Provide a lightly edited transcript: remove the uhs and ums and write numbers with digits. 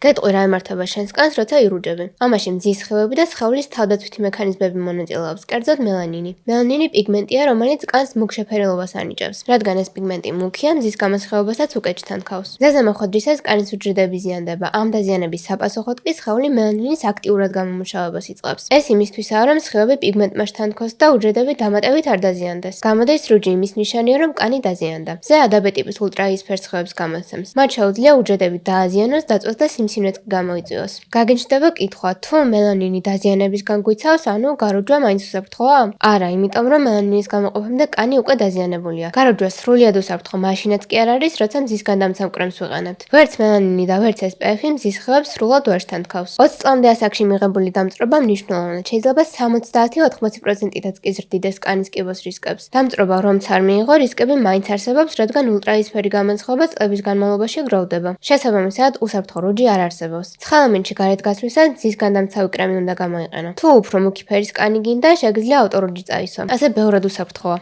გეტყვი რა ემართება შენს კანს, როცა ირუჯები. ამაში მზის სხივები და სხეულის თავდაცვითი მექანიზმები მონაწილეობს, კერძოდ მელანინი. მელანინი პიგმენტია, რომელიც კანს მუქ შეფერილობას ანიჭებს. რადგან ეს პიგმენტი მუქია, მზის გამოსხივებასაც უკეთჭთან ქავს. მზეზე მოხვედრისას კანის უჯრედები ზიანდება. ამ დაზიანების საპასუხოდ კი სხეული მელანინის აქტიურად გამომუშავებას იწყებს. ეს იმისთვისაა, რომ სხივები პიგმენტმა შთანთქოს და უჯრედები დამატებით არ დაზიანდეს. გამოდის რუჯი იმის ნიშანია, რომ კანი დაზიანდა. მზე ADB ტიპის ულტრაიისფერ სხივებს გამოსცემს. მათ შეუძლია უჯრედები დააზიანოს, დაწვას და სიმსივნეც გამოიწვიოს. გაგიჩნდება კითხვა, თუ მელანინი დაზიანებისგან გვიცავს, ანუ გაროჯვა მაინც უსაფრთხოა? არა, იმიტომ რომ მელანინის გამოყოფამდე კანი უკვე დაზიანებულია. გაროჯვა სრულად უსაფრთხო მაშინაც კი არ არის, როცა მზის გადამცემ კრემს ვიყენებთ. ვერც მელანინი და ვერც SPF-ი მზის სხივებს სრულად ვერ შთანთქავს. 20 წლამდე ასაკში მიღებული დამწვრობა მნიშვნელოვნად შეიძლება 70-80%-იც კი ზრდიდეს კანის კიბოს რისკებს. დამწვრობა რომც არ მიიღო, რისკები მაინც არსებობს, რადგან ულტრაიისფერი გამოსხივება წლების განმავლობაში გროვდება. შესაბამისად, უსაფრთხო რუჯი არ არსებობს. ცხელ ამინდში გარეთ გასვლისას მზის გადამცავი კრემი უნდა გამოიყენო. თუ უფრო მუქი ფერის კანი გინდა, შეგიძლია ავტორუჯი წაისვა. ასე ბევრად უსაფრთხოა.